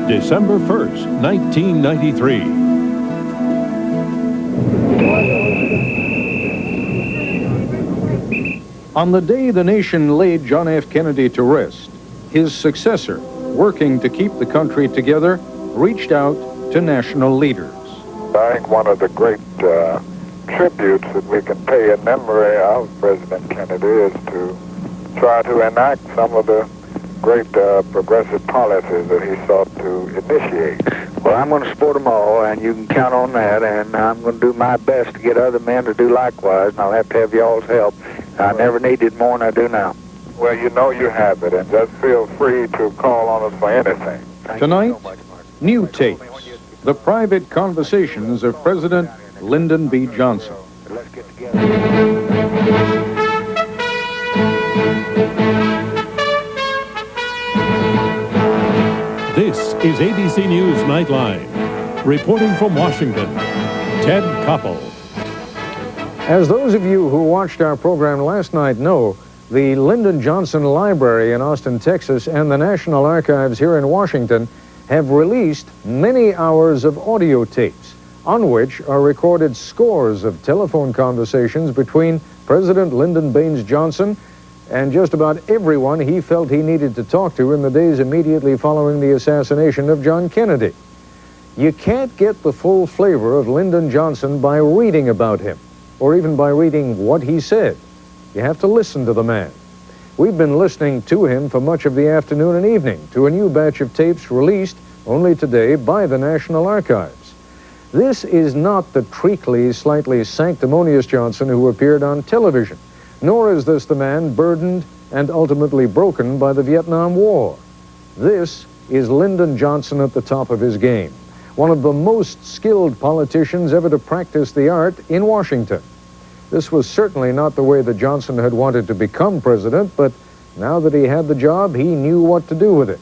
December 1st, 1993. On the day the nation laid John F. Kennedy to rest, his successor, working to keep the country together, reached out to national leaders. I think one of the great tributes that we can pay in memory of President Kennedy is to try to enact some of the great progressive policies that he sought to initiate. Well, I'm going to support them all, and you can count on that, and I'm going to do my best to get other men to do likewise, and I'll have to have y'all's help. I never needed more than I do now. Well, you know you have it, and just feel free to call on us for anything. Tonight, new tapes, the private conversations of President Lyndon B. Johnson. Let's get together. This is ABC News Nightline. Reporting from Washington, Ted Koppel. As those of you who watched our program last night know, the Lyndon Johnson Library in Austin, Texas, and the National Archives here in Washington have released many hours of audio tapes on which are recorded scores of telephone conversations between President Lyndon Baines Johnson and just about everyone he felt he needed to talk to in the days immediately following the assassination of John Kennedy. You can't get the full flavor of Lyndon Johnson by reading about him, or even by reading what he said. You have to listen to the man. We've been listening to him for much of the afternoon and evening to a new batch of tapes released only today by the National Archives. This is not the treacly, slightly sanctimonious Johnson who appeared on television, nor is this the man burdened and ultimately broken by the Vietnam War. This is Lyndon Johnson at the top of his game, one of the most skilled politicians ever to practice the art in Washington. This was certainly not the way that Johnson had wanted to become president, but now that he had the job, he knew what to do with it.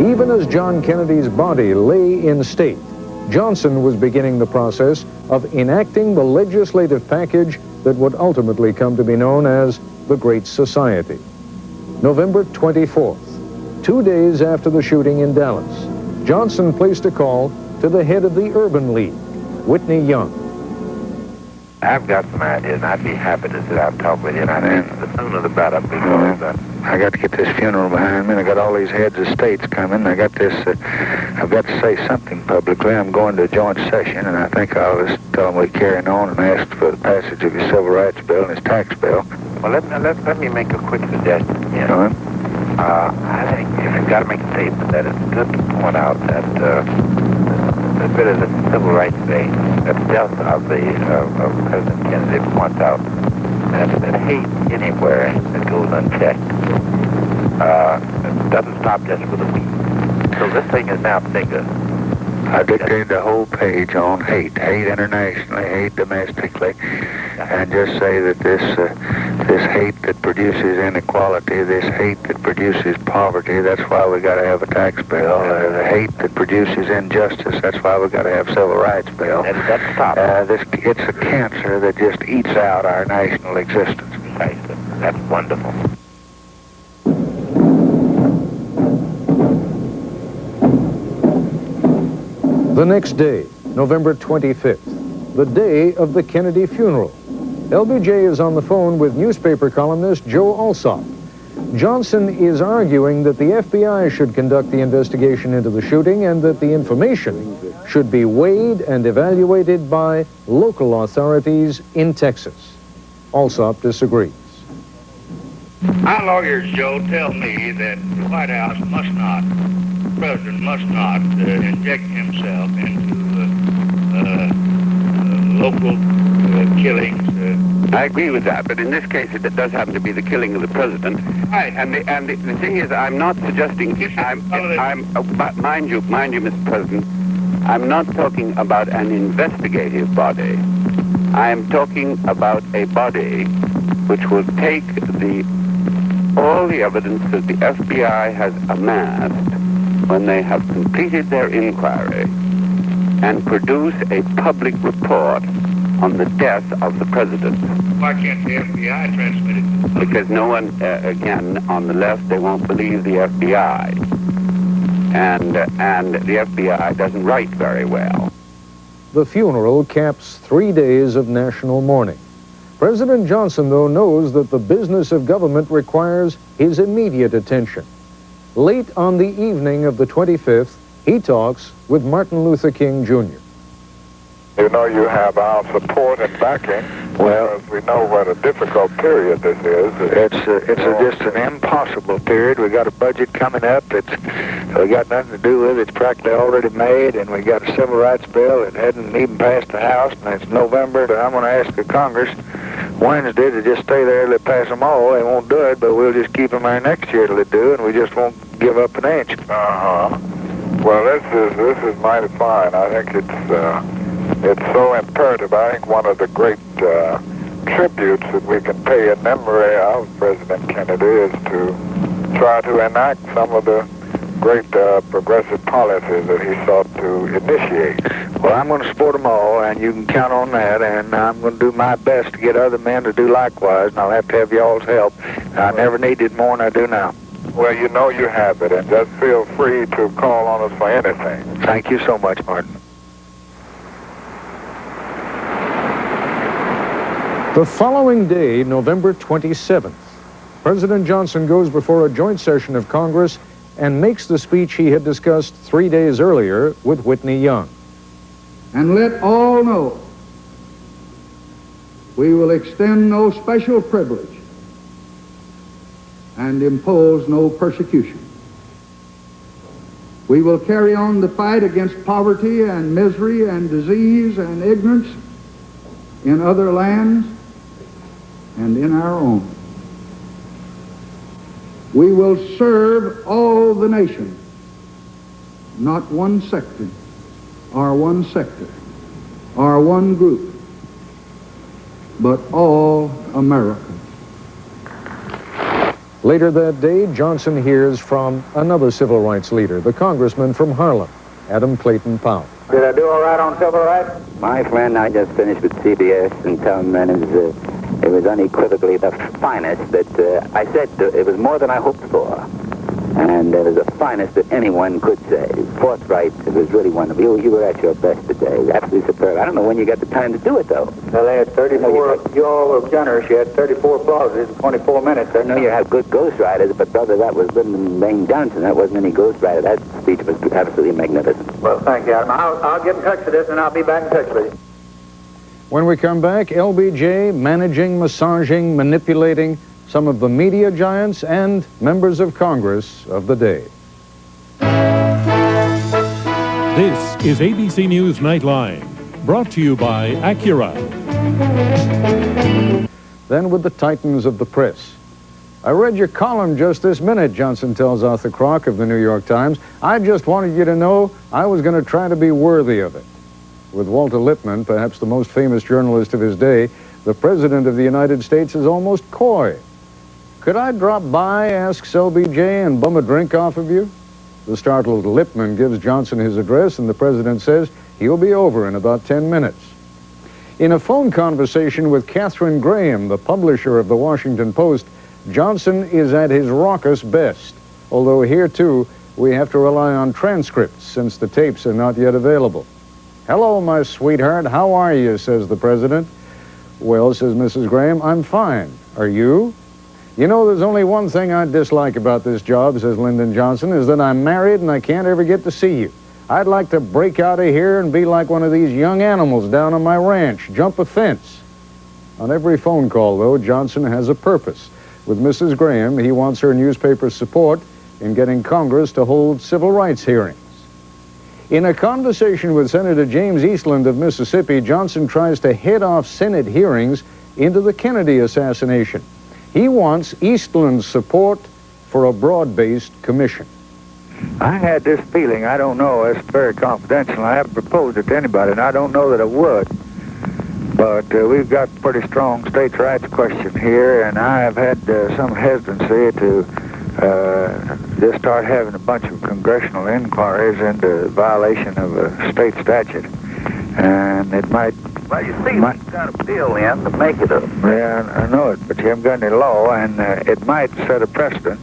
Even as John Kennedy's body lay in state, Johnson was beginning the process of enacting the legislative package that would ultimately come to be known as the Great Society. November 24th, 2 days after the shooting in Dallas, Johnson placed a call to the head of the Urban League, Whitney Young. I've got some ideas, and I'd be happy to sit down and talk with you, and I'd answer the sooner the better, because I got to get this funeral behind me, and I got all these heads of states coming. I got this, I've got to say something publicly. I'm going to a joint session, and I think I'll just tell them we're carrying on and ask for the passage of his Civil Rights Bill and his tax bill. Well, let me make a quick suggestion, you know. I think if you've got to make a statement, that it's good to point out that as good as the civil rights thing, that the death of President Kennedy points out that hate anywhere that goes unchecked doesn't stop just with a week. So this thing is now bigger. I dictated the whole page on hate internationally, hate domestically, and just say that this hate that produces inequality, this hate that produces poverty, that's why we got to have a tax bill. The hate that produces injustice, that's why we got to have civil rights bill. It's a cancer that just eats out our national existence. Precisely. That's wonderful. The next day, November 25th, the day of the Kennedy funeral. LBJ is on the phone with newspaper columnist Joe Alsop. Johnson is arguing that the FBI should conduct the investigation into the shooting and that the information should be weighed and evaluated by local authorities in Texas. Alsop disagrees. My lawyers, Joe, tell me that the White House must not, the president must not inject himself into local killings. I agree with that, but in this case it does happen to be the killing of the president. Right. And the thing is, I'm not suggesting, mind you, Mr. President, I'm not talking about an investigative body. I am talking about a body which will take all the evidence that the FBI has amassed when they have completed their inquiry and produce a public report on the death of the president. Why can't the FBI transmit it? Because no one, again, on the left, they won't believe the FBI. And the FBI doesn't write very well. The funeral caps 3 days of national mourning. President Johnson, though, knows that the business of government requires his immediate attention. Late on the evening of the 25th, he talks with Martin Luther King Jr. You know, you have our support and backing. Well, because we know what a difficult period this is. It's just an impossible period. We got a budget coming up that's we got nothing to do with. It's practically already made, and we got a civil rights bill that hadn't even passed the House, and it's November. And I'm going to ask the Congress Wednesday to just stay there. They'll pass them all. They won't do it, but we'll just keep them there next year till they do, and we just won't give up an inch. Well, this is mighty fine. I think it's so imperative. I think one of the great tributes that we can pay in memory of President Kennedy is to try to enact some of the great progressive policies that he sought to initiate. Well, I'm going to support them all, and you can count on that, and I'm going to do my best to get other men to do likewise, and I'll have to have y'all's help. I never needed more than I do now. Well, you know you have it, and just feel free to call on us for anything. Thank you so much, Martin. The following day, November 27th, President Johnson goes before a joint session of Congress and makes the speech he had discussed 3 days earlier with Whitney Young. And let all know we will extend no special privilege and impose no persecution. We will carry on the fight against poverty and misery and disease and ignorance in other lands and in our own. We will serve all the nation, not one section or one sector or one group, but all Americans. Later that day, Johnson hears from another civil rights leader, the congressman from Harlem, Adam Clayton Powell. Did I do all right on civil rights? My friend, I just finished with CBS and telling men it was unequivocally the finest that I said it was more than I hoped for. And it was the finest that anyone could say. Forthright, it was really wonderful. You were at your best today. Absolutely superb. I don't know when you got the time to do it, though. Well, they had 34. You all were generous. You had 34 applauses in 24 minutes. I know you have good ghostwriters, but brother, that was Lyndon Baines Johnson. That wasn't any ghostwriter. That speech was absolutely magnificent. Well, thank you, Adam. I'll get in touch with this, and I'll be back in touch with you. When we come back, LBJ managing, massaging, manipulating some of the media giants and members of Congress of the day. This is ABC News Nightline, brought to you by Acura. Then with the titans of the press. I read your column just this minute, Johnson tells Arthur Kroc of the New York Times. I just wanted you to know I was going to try to be worthy of it. With Walter Lippmann, perhaps the most famous journalist of his day, the President of the United States is almost coy. Could I drop by, asks LBJ, and bum a drink off of you? The startled Lippmann gives Johnson his address, and the President says he'll be over in about 10 minutes. In a phone conversation with Katharine Graham, the publisher of the Washington Post, Johnson is at his raucous best, although here, too, we have to rely on transcripts since the tapes are not yet available. "Hello, my sweetheart, how are you?" says the President. "Well," says Mrs. Graham, "I'm fine. Are you?" "You know, there's only one thing I dislike about this job," says Lyndon Johnson, "is that I'm married and I can't ever get to see you. I'd like to break out of here and be like one of these young animals down on my ranch, jump a fence." On every phone call, though, Johnson has a purpose. With Mrs. Graham, he wants her newspaper's support in getting Congress to hold civil rights hearings. In a conversation with Senator James Eastland of Mississippi, Johnson tries to head off Senate hearings into the Kennedy assassination. He wants Eastland's support for a broad-based commission. I had this feeling, I don't know, it's very confidential. I haven't proposed it to anybody, and I don't know that I would. But we've got a pretty strong states' rights question here, and I have had some hesitancy to just start having a bunch of congressional inquiries into violation of a state statute. And it might... Well, you see, we've got a bill in to make it up. Yeah, I know it, but you haven't got any law, and it might set a precedent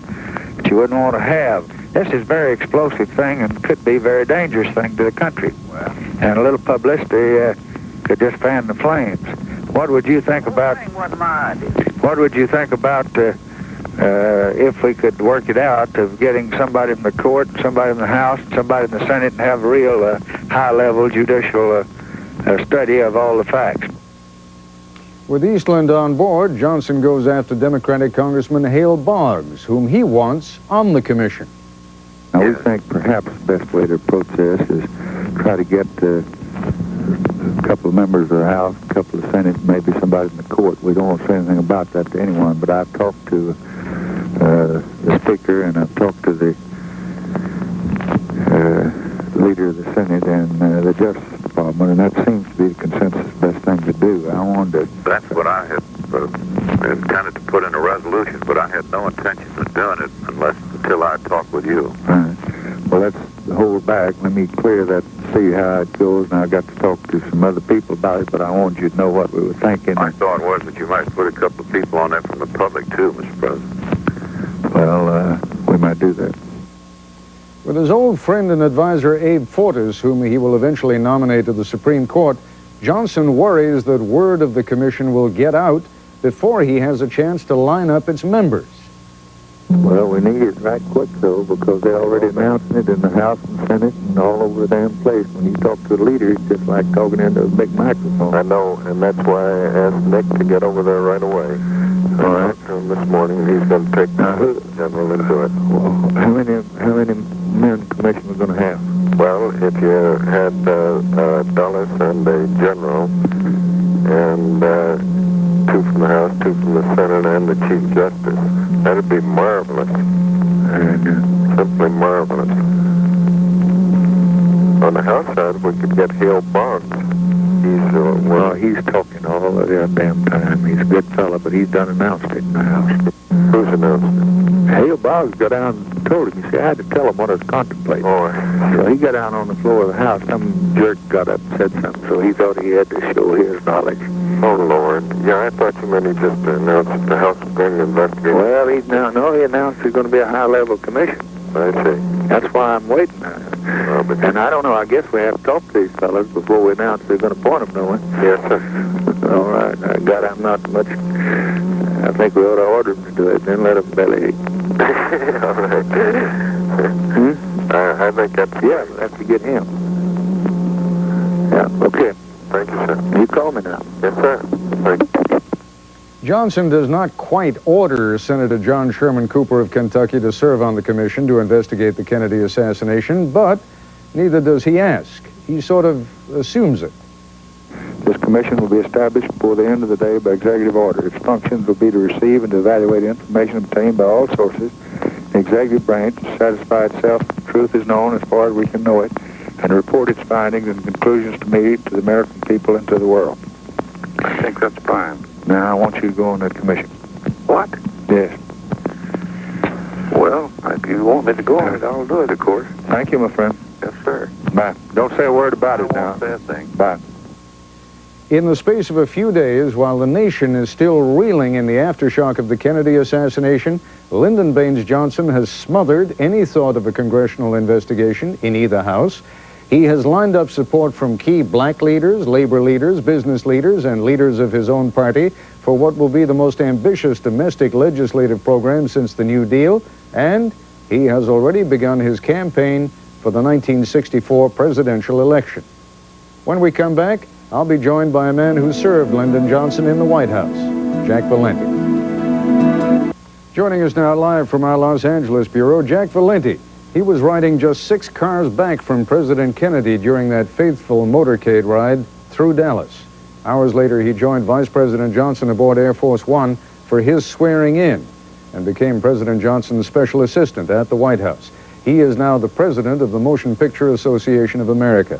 that you wouldn't want to have. This is a very explosive thing and could be a very dangerous thing to the country. Well, And a little publicity could just fan the flames. What would you think about... wasn't my idea. What would you think about if we could work it out of getting somebody from the court, somebody in the House, somebody in the Senate, and have a real high-level judicial study of all the facts? With Eastland on board, Johnson goes after Democratic Congressman Hale Boggs, whom he wants on the commission. Now, we think perhaps the best way to approach this is try to get a couple of members of the House, a couple of the Senate, maybe somebody in the court. We don't want to say anything about that to anyone, but I've talked to the Speaker, and I've talked to the leader of the Senate and the Justice Department, and that seems to be the consensus best thing to do. I wanted to... That's what I had intended to put in a resolution, but I had no intention of doing it until I talked with you. Right. Well, let's hold back. Let me clear that, see how it goes. And I got to talk to some other people about it, but I wanted you to know what we were thinking. My thought was that you might put a couple of people on there from the public, too, Mr. President. Well, we might do that. With his old friend and advisor Abe Fortas, whom he will eventually nominate to the Supreme Court, Johnson worries that word of the commission will get out before he has a chance to line up its members. Well, we need it right quick, though, because they're already announcing it in the House and Senate and all over the damn place. When you talk to a leader, it's just like talking into a big microphone. I know, and that's why I asked Nick to get over there right away. All right. This morning, he's going to take the general into it. Well, how many men commission we're going to have? Well, if you had Dulles and a general, and 2 from the House, 2 from the Senate, and the Chief Justice, that'd be marvelous. Simply marvelous. On the House side, we could get Hale Boggs. He's talking all the damn time. He's a good fella, but he's done announced it in the House. Who's announced it? Hale Boggs got down and told him. You see, I had to tell him what I was contemplating. Oh. So he got down on the floor of the House. Some jerk got up and said something, so he thought he had to show his knowledge. Oh, Lord. Yeah, I thought you meant he just announced that the House was going to investigate. Well, he announced there's going to be a high-level commission. I see. That's why I'm waiting. And I don't know, I guess we have to talk to these fellas before we announce they're going to appoint them, don't we? Yes, sir. All right. I'm not much... I think we ought to order them to do it, then let them bellyache. All right. I think that's... Yeah, we'll have to get him. Yeah, okay. Thank you, sir. You call me now. Yes, sir. Thank you. Johnson does not quite order Senator John Sherman Cooper of Kentucky to serve on the commission to investigate the Kennedy assassination, but neither does he ask. He sort of assumes it. This commission will be established before the end of the day by executive order. Its functions will be to receive and to evaluate information obtained by all sources, the executive branch, to satisfy itself that the truth is known as far as we can know it, and to report its findings and conclusions to me, to the American people, and to the world. I think that's fine. Now, I want you to go on that commission. What? Yes. Well, if you want me to go on it, I'll do it, of course. Thank you, my friend. Yes, sir. Bye. Don't say a word about it I now. won't say a thing. Bye. In the space of a few days, while the nation is still reeling in the aftershock of the Kennedy assassination, Lyndon Baines Johnson has smothered any thought of a congressional investigation in either house. He has lined up support from key black leaders, labor leaders, business leaders, and leaders of his own party for what will be the most ambitious domestic legislative program since the New Deal, and he has already begun his campaign for the 1964 presidential election. When we come back, I'll be joined by a man who served Lyndon Johnson in the White House, Jack Valenti. Joining us now live from our Los Angeles bureau, Jack Valenti. He was riding just 6 cars back from President Kennedy during that faithful motorcade ride through Dallas. Hours later, he joined Vice President Johnson aboard Air Force One for his swearing in and became President Johnson's special assistant at the White House. He is now the president of the Motion Picture Association of America.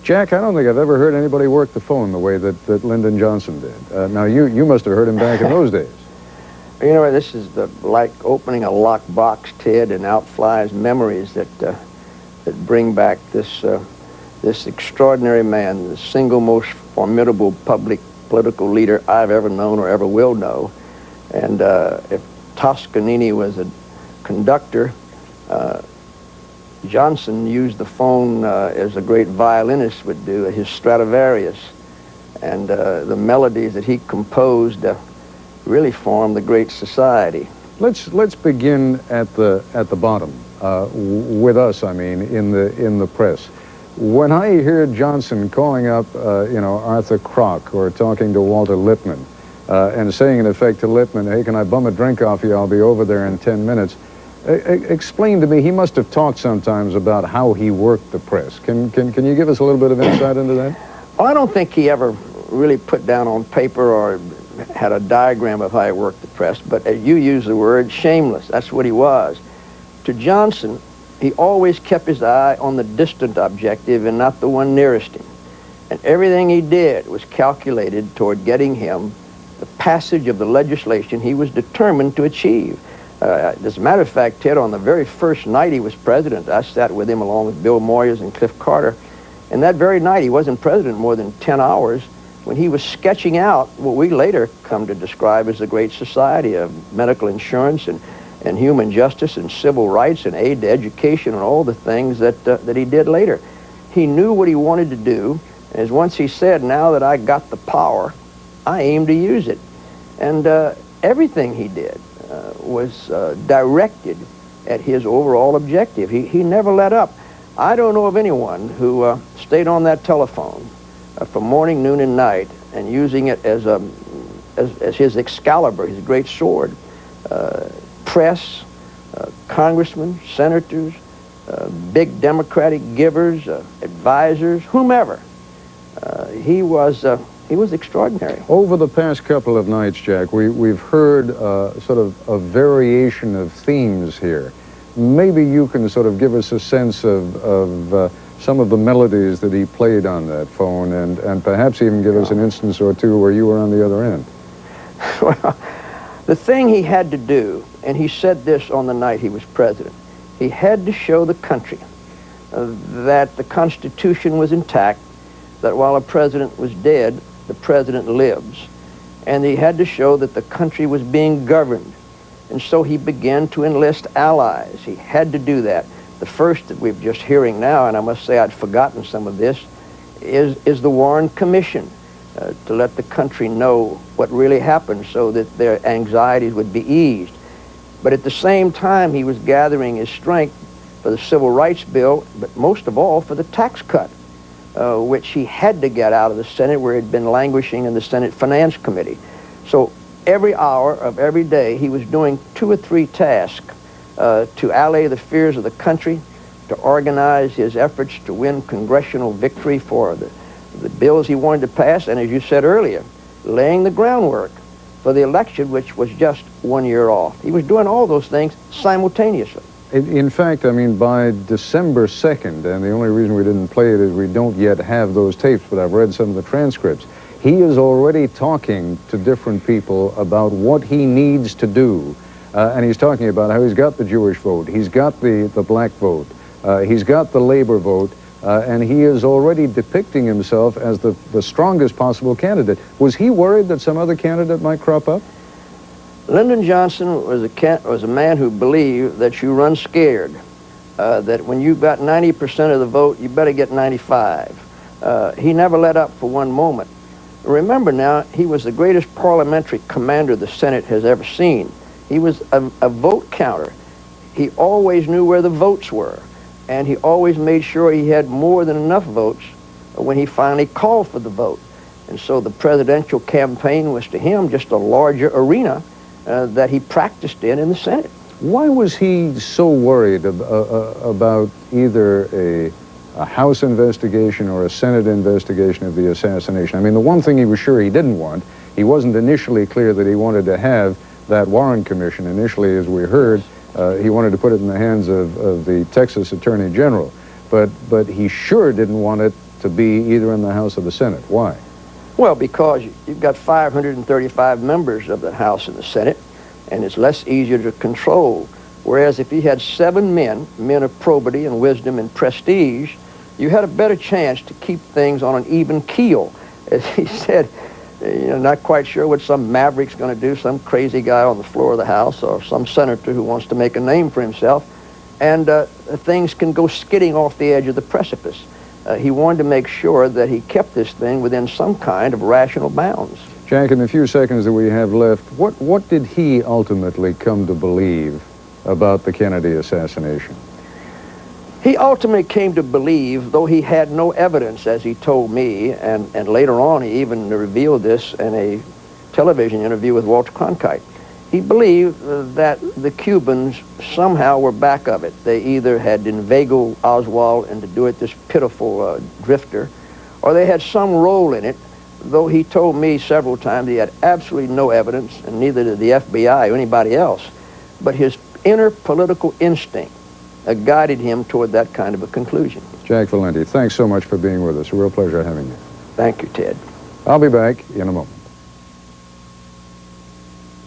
Jack, I don't think I've ever heard anybody work the phone the way that Lyndon Johnson did. Now, you must have heard him back in those days. You know, this is like opening a locked box, Ted, and out flies memories that bring back this this extraordinary man, the single most formidable public political leader I've ever known or ever will know. And if Toscanini was a conductor, Johnson used the phone as a great violinist would do, his Stradivarius. And the melodies that he composed really formed the great society. Let's begin at the bottom, with us, I mean, in the press. When I hear Johnson calling up, Arthur Kroc or talking to Walter Lippmann, and saying in effect to Lippmann, hey, can I bum a drink off you? I'll be over there in 10 minutes. Explain to me, he must have talked sometimes about how he worked the press. Can you give us a little bit of insight into that? Well, I don't think he ever really put down on paper or had a diagram of how he worked the press, but as you use the word, shameless. That's what he was. To Johnson, he always kept his eye on the distant objective and not the one nearest him. And everything he did was calculated toward getting him the passage of the legislation he was determined to achieve. As a matter of fact, Ted, on the very first night he was president, I sat with him along with Bill Moyers and Cliff Carter. And that very night, he wasn't president more than 10 hours when he was sketching out what we later come to describe as the Great Society of medical insurance and human justice and civil rights and aid to education and all the things that he did later. He knew what he wanted to do, as once he said, now that I got the power, I aim to use it. And everything he did was directed at his overall objective. He never let up. I don't know of anyone who stayed on that telephone from morning, noon, and night, and using it as his Excalibur, his great sword. Press, congressmen, senators, big Democratic givers, advisors, whomever. He was extraordinary. Over the past couple of nights, Jack, we've heard sort of a variation of themes here. Maybe you can sort of give us a sense of some of the melodies that he played on that phone, and perhaps even give us an instance or two where you were on the other end. Well, the thing he had to do, and he said this on the night he was president, he had to show the country that the Constitution was intact, that while a president was dead, the president lives. And he had to show that the country was being governed. And so he began to enlist allies. He had to do that. The first that we're just hearing now, and I must say I'd forgotten some of this, is the Warren Commission, to let the country know what really happened so that their anxieties would be eased. But at the same time, he was gathering his strength for the Civil Rights Bill, but most of all for the tax cut, which he had to get out of the Senate, where it had been languishing in the Senate Finance Committee. So every hour of every day, he was doing 2 or 3 tasks to allay the fears of the country, to organize his efforts to win congressional victory for the bills he wanted to pass, and as you said earlier, laying the groundwork for the election, which was just 1 year off. He was doing all those things simultaneously. In fact, I mean, by December 2nd, and the only reason we didn't play it is we don't yet have those tapes, but I've read some of the transcripts, he is already talking to different people about what he needs to do. And he's talking about how he's got the Jewish vote, he's got the black vote, he's got the labor vote, and he is already depicting himself as the strongest possible candidate. Was he worried that some other candidate might crop up? Lyndon Johnson was a man who believed that you run scared, that when you've got 90% of the vote, you better get 95. He never let up for one moment. Remember now, he was the greatest parliamentary commander the Senate has ever seen. He was a vote counter. He always knew where the votes were, and he always made sure he had more than enough votes when he finally called for the vote. And so the presidential campaign was to him just a larger arena that he practiced in the Senate. Why was he so worried about either a House investigation or a Senate investigation of the assassination? I mean, the one thing he was sure he didn't want, he wasn't initially clear that he wanted to have that Warren Commission. Initially, as we heard, he wanted to put it in the hands of the Texas Attorney General. But he sure didn't want it to be either in the House or the Senate. Why? Well, because you've got 535 members of the House and the Senate, and it's less easier to control. Whereas if he had 7 men of probity and wisdom and prestige, you had a better chance to keep things on an even keel. As he said, not quite sure what some maverick's going to do, some crazy guy on the floor of the House or some senator who wants to make a name for himself, and things can go skidding off the edge of the precipice. He wanted to make sure that he kept this thing within some kind of rational bounds. Jack, in the few seconds that we have left, what did he ultimately come to believe about the Kennedy assassination? He ultimately came to believe, though he had no evidence, as he told me, and later on he even revealed this in a television interview with Walter Cronkite, he believed that the Cubans somehow were back of it. They either had inveigled Oswald into doing this pitiful drifter, or they had some role in it, though he told me several times he had absolutely no evidence, and neither did the FBI or anybody else. But his inner political instinct guided him toward that kind of a conclusion. Jack Valenti, thanks so much for being with us. A real pleasure having you. Thank you, Ted. I'll be back in a moment.